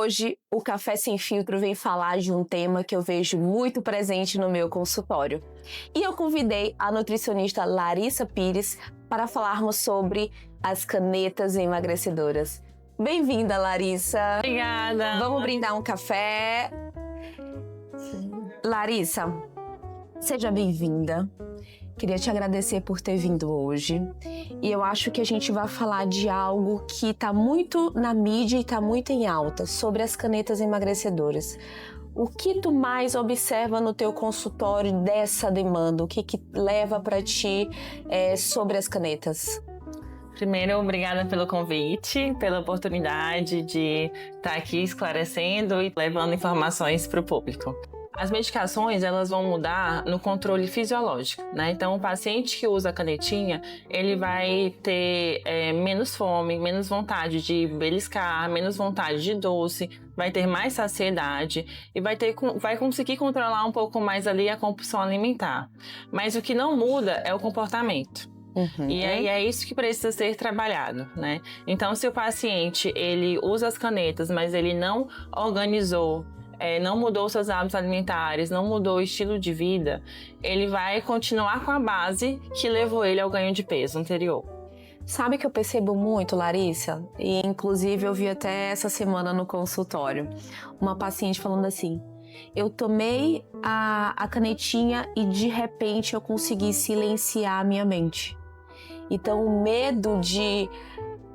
Hoje, o Café Sem Filtro vem falar de um tema que eu vejo muito presente no meu consultório. E eu convidei a nutricionista Larissa Pires para falarmos sobre as canetas emagrecedoras. Bem-vinda, Larissa! Obrigada! Vamos brindar um café? Larissa, seja bem-vinda. Queria te agradecer por ter vindo hoje. E eu acho que a gente vai falar de algo que está muito na mídia e está muito em alta, sobre as canetas emagrecedoras. O que tu mais observa no teu consultório dessa demanda? O que leva para ti sobre as canetas? Primeiro, obrigada pelo convite, pela oportunidade de estar aqui esclarecendo e levando informações para o público. As medicações, elas vão mudar no controle fisiológico, né? Então, o paciente que usa a canetinha, ele vai ter menos fome, menos vontade de beliscar, menos vontade de doce, vai ter mais saciedade e vai conseguir controlar um pouco mais ali a compulsão alimentar. Mas o que não muda é o comportamento. E aí é isso que precisa ser trabalhado, né? Então, se o paciente, ele usa as canetas, mas ele não organizou, não mudou seus hábitos alimentares, não mudou o estilo de vida, ele vai continuar com a base que levou ele ao ganho de peso anterior. Sabe que eu percebo muito, Larissa? E inclusive eu vi até essa semana no consultório uma paciente falando assim: eu tomei a canetinha e de repente eu consegui silenciar a minha mente. Então o medo de...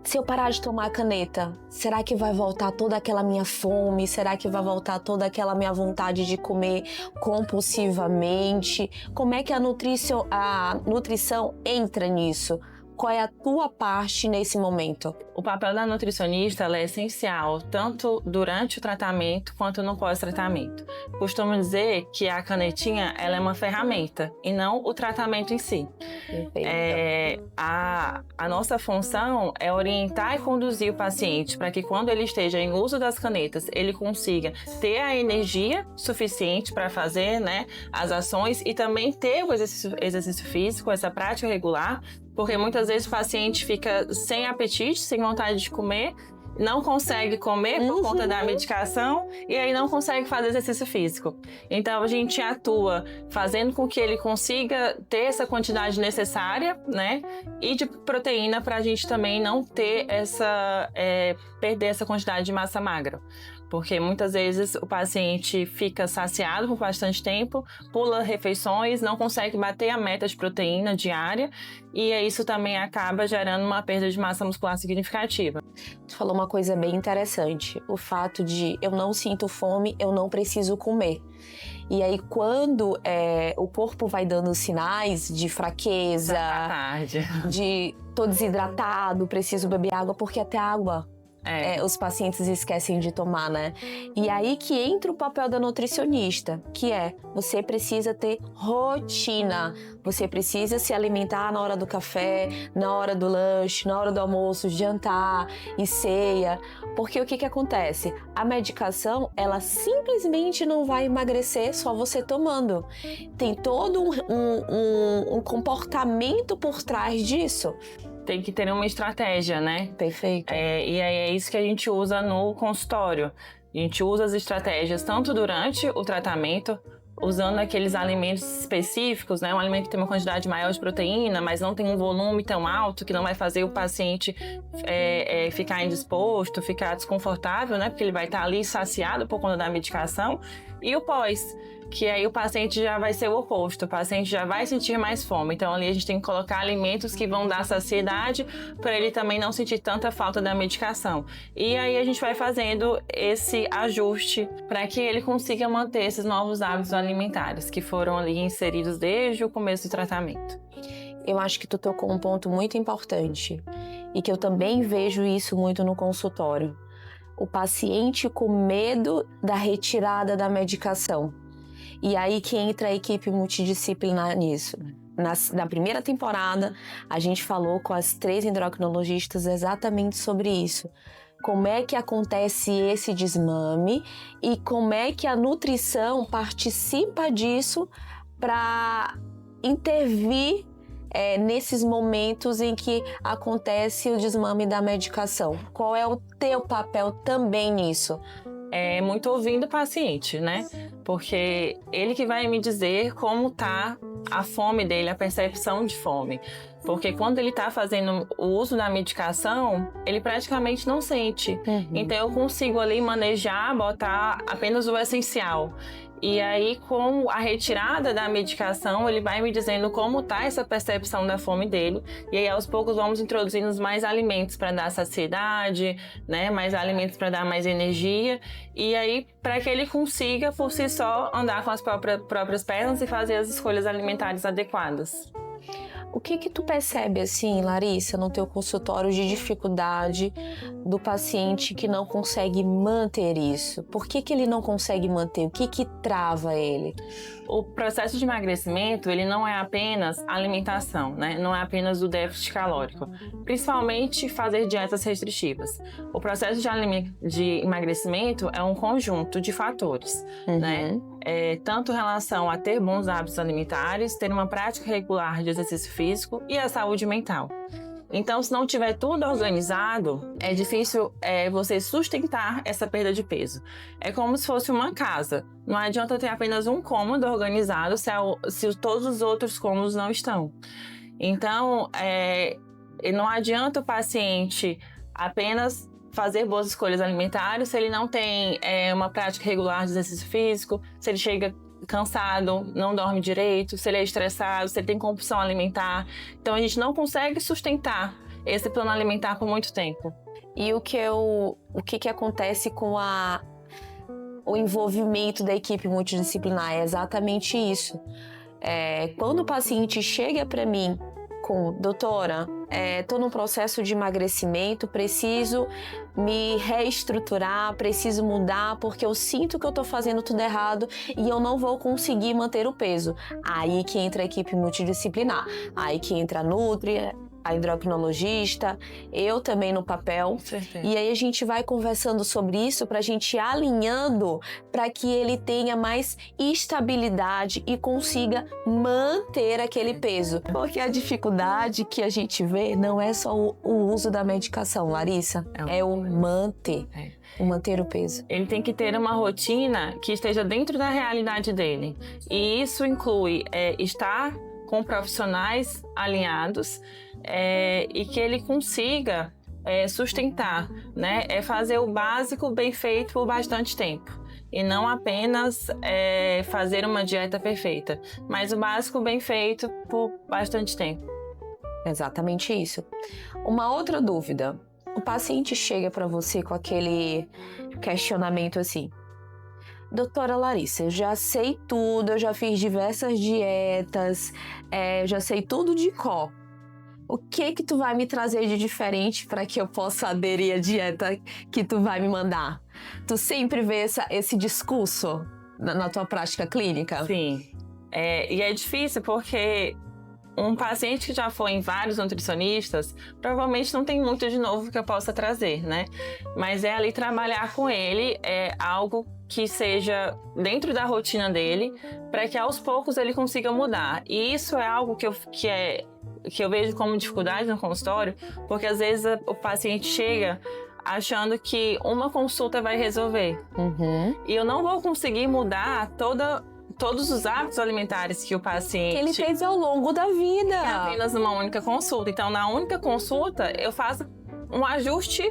Se eu parar de tomar a caneta, será que vai voltar toda aquela minha fome? Será que vai voltar toda aquela minha vontade de comer compulsivamente? Como é que a nutrição entra nisso? Qual é a tua parte nesse momento? O papel da nutricionista ela é essencial, tanto durante o tratamento quanto no pós-tratamento. Costumo dizer que a canetinha ela é uma ferramenta e não o tratamento em si. A nossa função é orientar e conduzir o paciente para que quando ele esteja em uso das canetas, ele consiga ter a energia suficiente para fazer, né, as ações e também ter o exercício físico, essa prática regular, porque muitas vezes o paciente fica sem apetite, sem vontade de comer, não consegue comer por conta da medicação e aí não consegue fazer exercício físico. Então a gente atua fazendo com que ele consiga ter essa quantidade necessária, né? E de proteína para a gente também não ter perder essa quantidade de massa magra. Porque muitas vezes o paciente fica saciado por bastante tempo, pula refeições, não consegue bater a meta de proteína diária e isso também acaba gerando uma perda de massa muscular significativa. Tu falou uma coisa bem interessante, o fato de eu não sinto fome, eu não preciso comer. E aí quando o corpo vai dando sinais de fraqueza, de tô desidratado, preciso beber água, porque até água os pacientes esquecem de tomar, né? E aí que entra o papel da nutricionista, que você precisa ter rotina, você precisa se alimentar na hora do café, na hora do lanche, na hora do almoço, jantar e ceia, porque o que acontece? A medicação, ela simplesmente não vai emagrecer só você tomando. Tem todo um comportamento por trás disso. Tem que ter uma estratégia, né? Perfeito. E aí é isso que a gente usa no consultório. A gente usa as estratégias tanto durante o tratamento, usando aqueles alimentos específicos, né? Um alimento que tem uma quantidade maior de proteína, mas não tem um volume tão alto, que não vai fazer o paciente ficar indisposto, ficar desconfortável, né? Porque ele vai estar ali saciado por conta da medicação. E o pós, que aí o paciente já vai ser o oposto, o paciente já vai sentir mais fome. Então ali a gente tem que colocar alimentos que vão dar saciedade para ele também não sentir tanta falta da medicação. E aí a gente vai fazendo esse ajuste para que ele consiga manter esses novos hábitos alimentares que foram ali inseridos desde o começo do tratamento. Eu acho que tu tocou um ponto muito importante e que eu também vejo isso muito no consultório. O paciente com medo da retirada da medicação. E aí que entra a equipe multidisciplinar nisso. Na primeira temporada, a gente falou com as 3 endocrinologistas exatamente sobre isso. Como é que acontece esse desmame e como é que a nutrição participa disso para intervir nesses momentos em que acontece o desmame da medicação. Qual é o teu papel também nisso? é muito ouvindo o paciente, né? Porque ele que vai me dizer como tá a fome dele, a percepção de fome. Porque quando ele tá fazendo o uso da medicação, ele praticamente não sente. Então eu consigo ali manejar, botar apenas o essencial. E aí, com a retirada da medicação, ele vai me dizendo como tá essa percepção da fome dele. E aí, aos poucos, vamos introduzindo mais alimentos para dar saciedade, né? Mais alimentos para dar mais energia. E aí, para que ele consiga, por si só, andar com as próprias pernas e fazer as escolhas alimentares adequadas. O que tu percebe, assim, Larissa, no teu consultório de dificuldade do paciente que não consegue manter isso? Por que ele não consegue manter? O que trava ele? O processo de emagrecimento, ele não é apenas alimentação, né? Não é apenas o déficit calórico. Principalmente fazer dietas restritivas. O processo de emagrecimento é um conjunto de fatores, né? Tanto em relação a ter bons hábitos alimentares, ter uma prática regular de exercício físico e a saúde mental. Então, se não tiver tudo organizado, é difícil você sustentar essa perda de peso. É como se fosse uma casa. Não adianta ter apenas um cômodo organizado se todos os outros cômodos não estão. Então, não adianta o paciente apenas fazer boas escolhas alimentares se ele não tem uma prática regular de exercício físico, se ele chega cansado, não dorme direito, se ele é estressado, se ele tem compulsão alimentar. Então a gente não consegue sustentar esse plano alimentar por muito tempo. E o que acontece com o envolvimento da equipe multidisciplinar? É exatamente isso. Quando o paciente chega para mim com: doutora, estou num processo de emagrecimento, preciso me reestruturar, preciso mudar porque eu sinto que eu estou fazendo tudo errado e eu não vou conseguir manter o peso. Aí que entra a equipe multidisciplinar, aí que entra a Nutri, a endocrinologista, eu também no papel. Perfeito. E aí a gente vai conversando sobre isso para a gente ir alinhando para que ele tenha mais estabilidade e consiga manter aquele peso. Porque a dificuldade que a gente vê não é só o uso da medicação, Larissa, é o manter. O manter o peso. Ele tem que ter uma rotina que esteja dentro da realidade dele. E isso inclui estar com profissionais alinhados, e que ele consiga sustentar, né? Fazer o básico bem feito por bastante tempo. E não apenas fazer uma dieta perfeita, mas o básico bem feito por bastante tempo. Exatamente isso. Uma outra dúvida. O paciente chega para você com aquele questionamento assim: doutora Larissa, eu já sei tudo, eu já fiz diversas dietas, eu já sei tudo de cor. O que tu vai me trazer de diferente para que eu possa aderir à dieta que tu vai me mandar? Tu sempre vê esse discurso na tua prática clínica? Sim. E é difícil porque um paciente que já foi em vários nutricionistas provavelmente não tem muito de novo que eu possa trazer, né? Mas ali trabalhar com ele algo que seja dentro da rotina dele para que aos poucos ele consiga mudar. E isso é algo que eu vejo como dificuldade no consultório, porque às vezes o paciente chega achando que uma consulta vai resolver. E eu não vou conseguir mudar todos os hábitos alimentares que o paciente... Que ele teve ao longo da vida. Apenas numa única consulta. Então, na única consulta, eu faço um ajuste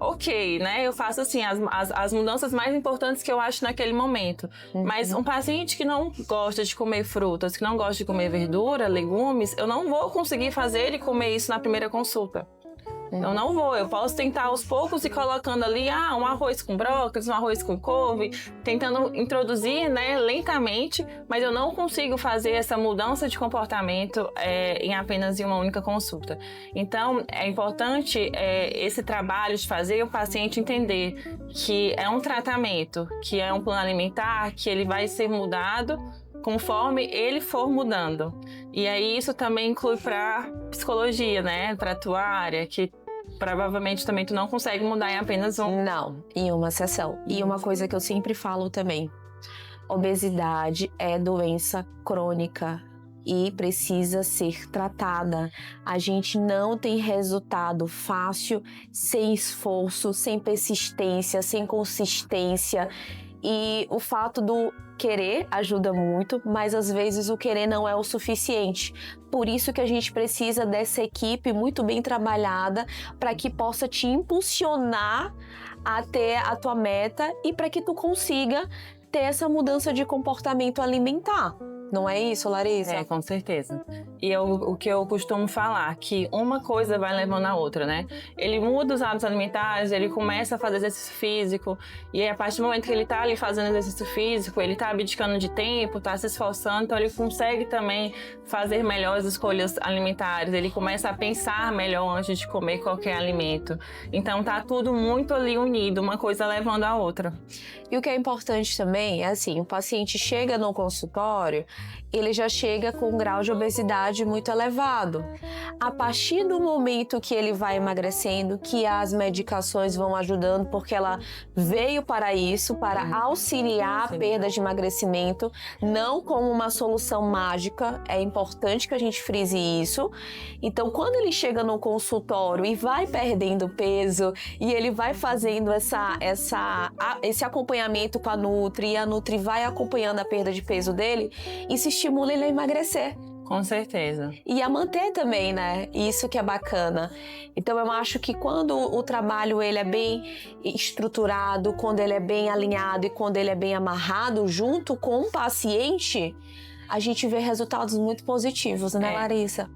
ok, né? Eu faço, assim, as mudanças mais importantes que eu acho naquele momento. Mas um paciente que não gosta de comer frutas, que não gosta de comer verdura, legumes, eu não vou conseguir fazer ele comer isso na primeira consulta. Então não vou, eu posso tentar aos poucos ir colocando ali, um arroz com brócolis, um arroz com couve, tentando introduzir, né, lentamente, mas eu não consigo fazer essa mudança de comportamento em apenas uma única consulta. Então é importante esse trabalho de fazer o paciente entender que é um tratamento, que é um plano alimentar, que ele vai ser mudado conforme ele for mudando. E aí isso também inclui para psicologia, né? Para tua área, que provavelmente também tu não consegue mudar em apenas um. Não, em uma sessão. E uma coisa que eu sempre falo também: obesidade é doença crônica. e precisa ser tratada. A gente não tem resultado fácil sem esforço, sem persistência, sem consistência. E o fato do querer ajuda muito, mas às vezes o querer não é o suficiente. Por isso que a gente precisa dessa equipe muito bem trabalhada para que possa te impulsionar a ter a tua meta e para que tu consiga ter essa mudança de comportamento alimentar. Não é isso, Larissa? É, com certeza. E o que eu costumo falar, que uma coisa vai levando a outra, né? Ele muda os hábitos alimentares, ele começa a fazer exercício físico, e aí, a partir do momento que ele tá ali fazendo exercício físico, ele tá abdicando de tempo, tá se esforçando, então ele consegue também fazer melhores escolhas alimentares, ele começa a pensar melhor antes de comer qualquer alimento. Então tá tudo muito ali unido, uma coisa levando a outra. E o que é importante também é assim, o paciente chega no consultório, ele já chega com um grau de obesidade muito elevado. A partir do momento que ele vai emagrecendo, que as medicações vão ajudando, porque ela veio para isso, para auxiliar a perda de emagrecimento, não como uma solução mágica, é importante que a gente frise isso. Então, quando ele chega no consultório e vai perdendo peso, e ele vai fazendo esse acompanhamento com a Nutri, e a Nutri vai acompanhando a perda de peso dele, isso estimula ele a emagrecer. Com certeza. E a manter também, né? Isso que é bacana. Então eu acho que quando o trabalho ele é bem estruturado, quando ele é bem alinhado e quando ele é bem amarrado junto com o paciente, a gente vê resultados muito positivos, né, Larissa?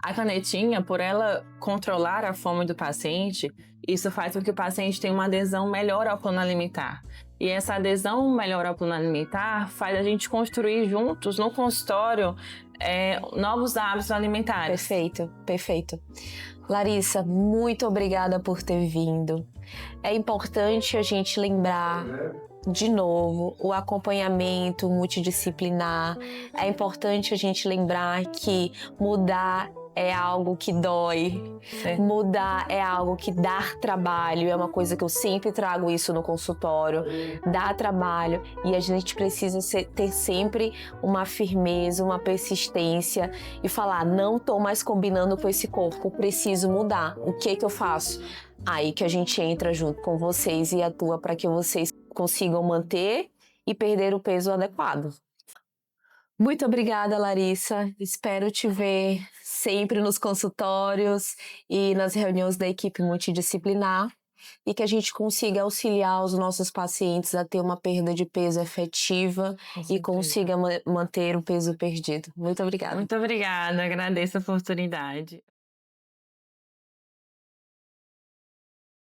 A canetinha, por ela controlar a fome do paciente, isso faz com que o paciente tenha uma adesão melhor ao plano alimentar. E essa adesão melhor ao plano alimentar faz a gente construir juntos, no consultório, novos hábitos alimentares. Perfeito, perfeito. Larissa, muito obrigada por ter vindo. É importante a gente lembrar, de novo, o acompanhamento multidisciplinar. É importante a gente lembrar que mudar é algo que dói. Sim. Mudar é algo que dá trabalho. É uma coisa que eu sempre trago isso no consultório. Dá trabalho e a gente precisa ter sempre uma firmeza, uma persistência e falar, não tô mais combinando com esse corpo, preciso mudar. O que eu faço? Aí que a gente entra junto com vocês e atua para que vocês consigam manter e perder o peso adequado. Muito obrigada, Larissa. Espero te ver sempre nos consultórios e nas reuniões da equipe multidisciplinar e que a gente consiga auxiliar os nossos pacientes a ter uma perda de peso efetiva e consiga manter o peso perdido. Muito obrigada. Muito obrigada, agradeço a oportunidade.